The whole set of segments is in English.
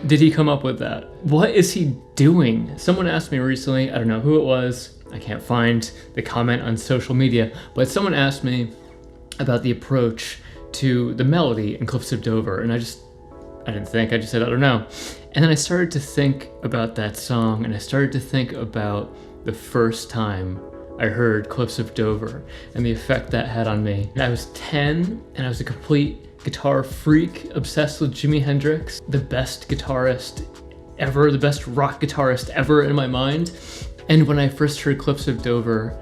did he come up with that? What is he doing? Someone asked me recently, I don't know who it was, I can't find the comment on social media, but someone asked me about the approach to the melody in Cliffs of Dover, and I just said, I don't know. And then I started to think about that song, and I started to think about the first time I heard Cliffs of Dover and the effect that had on me. I was 10, and I was a complete guitar freak, obsessed with Jimi Hendrix, the best guitarist ever, the best rock guitarist ever in my mind. And when I first heard Cliffs of Dover,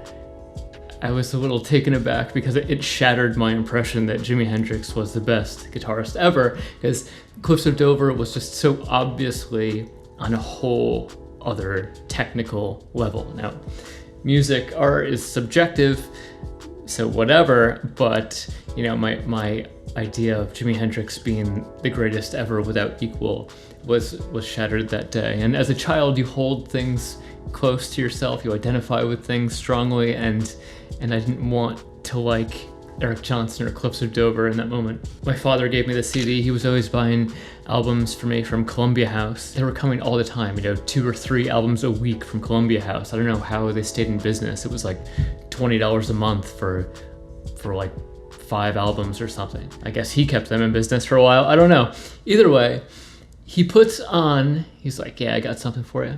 I was a little taken aback because it shattered my impression that Jimi Hendrix was the best guitarist ever, because Cliffs of Dover was just so obviously on a whole other technical level. Now, art is subjective, so whatever, but you know, my idea of Jimi Hendrix being the greatest ever without equal was shattered that day. And as a child, you hold things close to yourself, you identify with things strongly, and I didn't want to like Eric Johnson or Cliffs of Dover in that moment. My father gave me the CD. He was always buying albums for me from Columbia House. They were coming all the time, you know, 2 or 3 albums a week from Columbia House. I don't know how they stayed in business. It was like $20 a month for like 5 albums or something. I guess he kept them in business for a while. I don't know. Either way, he puts on, he's like, yeah, I got something for you.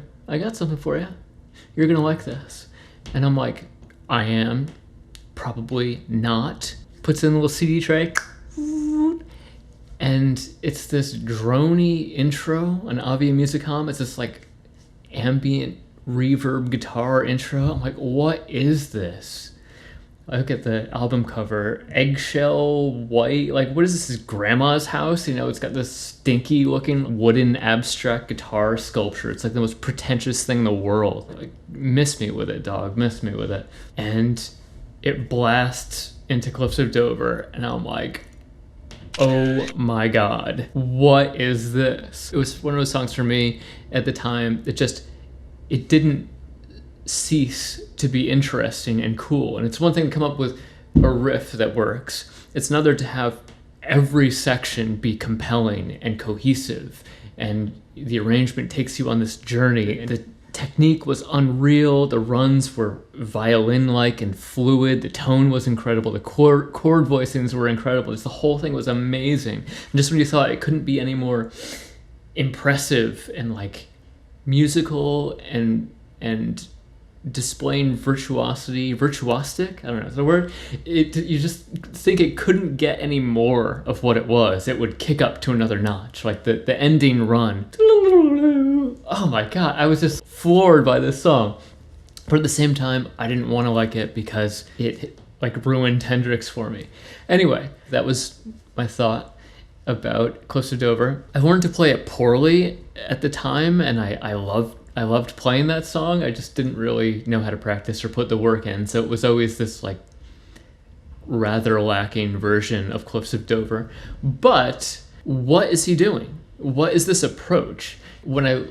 You're gonna like this. And I'm like, I am. Probably not. Puts in a little CD tray. And it's this drony intro, an Avia Musicom. It's this like ambient reverb guitar intro. I'm like, what is this? I look at the album cover, eggshell white, like what is this, his grandma's house? You know, it's got this stinky looking wooden abstract guitar sculpture. It's like the most pretentious thing in the world. Like, miss me with it, dog, miss me with it. And it blasts into Cliffs of Dover, and I'm like, oh my God, what is this? It was one of those songs for me at the time that it didn't cease to be interesting and cool. And it's one thing to come up with a riff that works. It's another to have every section be compelling and cohesive, and the arrangement takes you on this journey. The technique was unreal. The runs were violin-like and fluid. The tone was incredible. The chord voicings were incredible. Just the whole thing was amazing. And just when you thought it couldn't be any more impressive and like musical and displaying virtuosic, I don't know, is that a word? You just think it couldn't get any more of what it was. It would kick up to another notch, like the ending run. Oh my God, I was just floored by this song. But at the same time, I didn't want to like it because it like ruined Hendrix for me. Anyway, that was my thought about Cliffs of Dover. I learned to play it poorly at the time, and I loved playing that song. I just didn't really know how to practice or put the work in. So it was always this like rather lacking version of Cliffs of Dover. But what is he doing? What is this approach? When I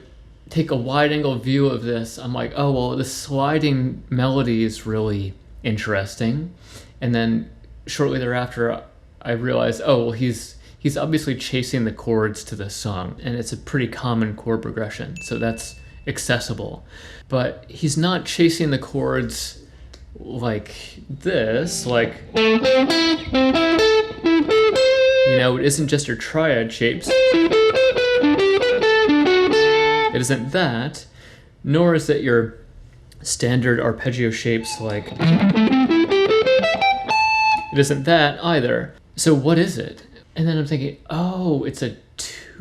take a wide angle view of this, I'm like, oh, well, the sliding melody is really interesting. And then shortly thereafter, I realized, oh, well, he's obviously chasing the chords to the song, and it's a pretty common chord progression. So that's accessible, but he's not chasing the chords like this, like, you know, it isn't just your triad shapes. It isn't that, nor is it your standard arpeggio shapes, like, it isn't that either. So what is it? And then I'm thinking, oh, it's a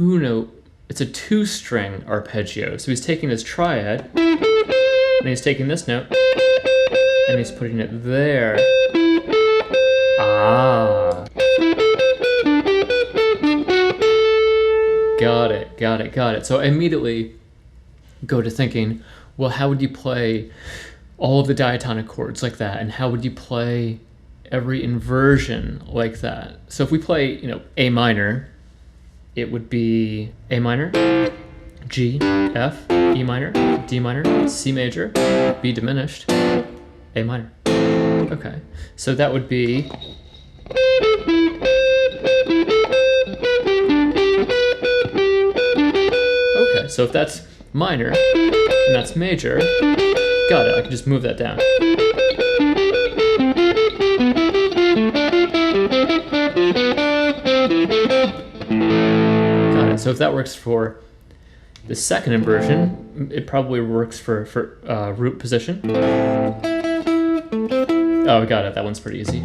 2-string arpeggio. So he's taking his triad, and he's taking this note, and he's putting it there. Ah. Got it. So I immediately go to thinking, well, how would you play all of the diatonic chords like that? And how would you play every inversion like that? So if we play, you know, A minor, it would be A minor, G, F, E minor, D minor, C major, B diminished, A minor. Okay, so that would be So if that's minor and that's major, got it, I can just move that down. Got it. So if that works for the second inversion, it probably works for root position. Oh, we got it. That one's pretty easy.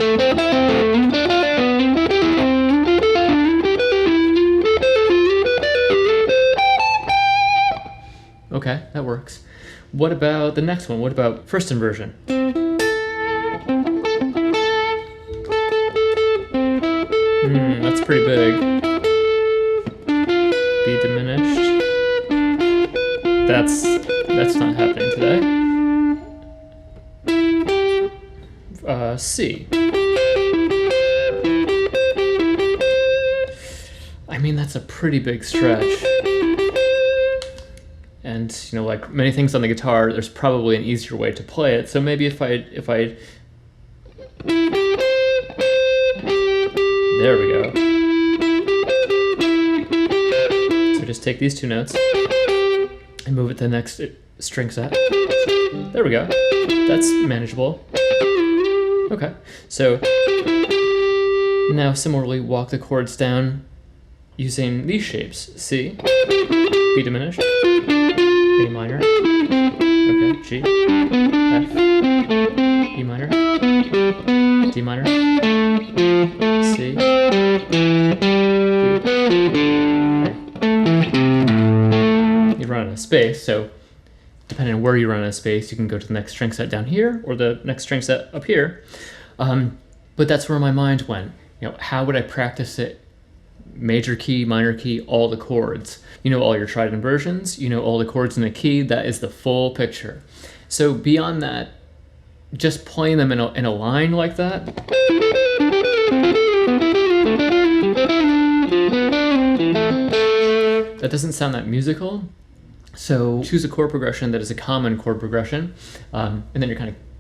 Okay, that works. What about the next one? What about first inversion? That's pretty big. B diminished. That's not happening today. C. I mean, that's a pretty big stretch. And, you know, like many things on the guitar, there's probably an easier way to play it. So maybe if I there we go. So just take these two notes and move it to the next string set. There we go. That's manageable. Okay, so now similarly walk the chords down using these shapes. C, B diminished, A minor, okay, G, F, E minor, D minor, C, you run out of space, so depending on where you run out of space, you can go to the next string set down here or the next string set up here. But that's where my mind went. You know, how would I practice it? Major key, minor key, all the chords. You know all your tried inversions, you know all the chords in the key, that is the full picture. So beyond that, just playing them in a line like that, that doesn't sound that musical. So choose a chord progression that is a common chord progression, and then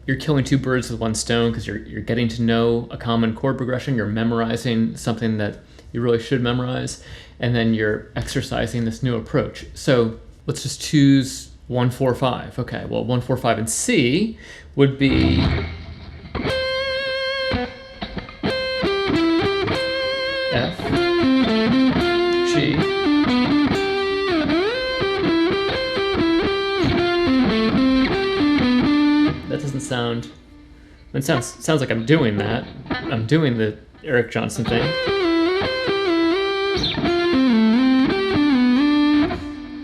you're killing two birds with one stone because you're getting to know a common chord progression, you're memorizing something that you really should memorize, and then you're exercising this new approach. So let's just choose 1, 4, 5. Okay, well 1, 4, 5 in C would be F, G, that doesn't sound, it sounds like I'm doing that. I'm doing the Eric Johnson thing.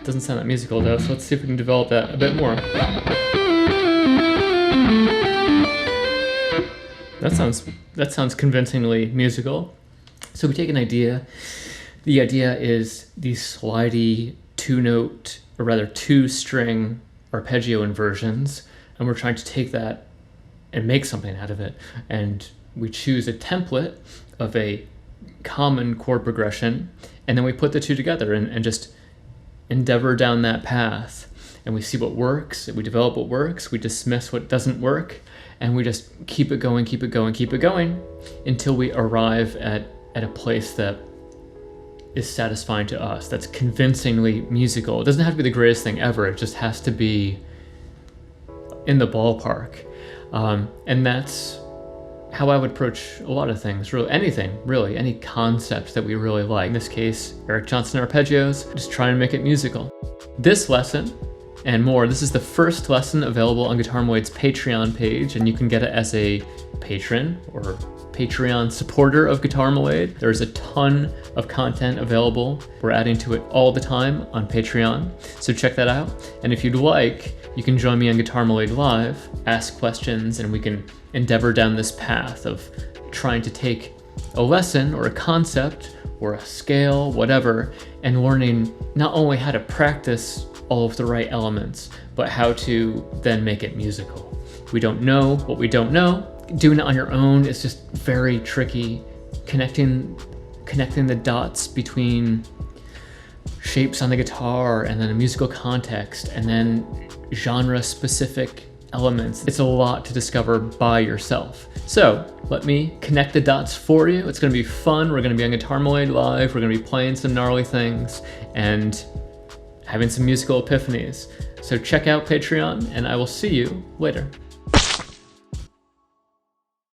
Doesn't sound that musical though, so let's see if we can develop that a bit more. That sounds convincingly musical. So we take an idea. The idea is these slidey two-note, or rather two-string arpeggio inversions, and we're trying to take that and make something out of it. And we choose a template of a common chord progression, and then we put the two together and just endeavor down that path. And we see what works, we develop what works, we dismiss what doesn't work, and we just keep it going, keep it going, keep it going, until we arrive at a place that is satisfying to us, that's convincingly musical. It doesn't have to be the greatest thing ever, it just has to be in the ballpark. And that's how I would approach a lot of things, really anything, really, any concept that we really like. In this case, Eric Johnson arpeggios, just trying to make it musical. This lesson and more, this is the first lesson available on Guitarmalade's Patreon page, and you can get it as a patron or Patreon supporter of Guitarmalade. There's a ton of content available. We're adding to it all the time on Patreon, so check that out. And if you'd like, you can join me on Guitarmalade Live, ask questions, and we can endeavor down this path of trying to take a lesson or a concept or a scale, whatever, and learning not only how to practice all of the right elements, but how to then make it musical. We don't know what we don't know. Doing it on your own is just very tricky. Connecting the dots between shapes on the guitar and then a musical context and then genre-specific elements. It's a lot to discover by yourself. So let me connect the dots for you. It's gonna be fun. We're gonna be on Guitarmalade Live. We're gonna be playing some gnarly things, and having some musical epiphanies. So check out Patreon, and I will see you later.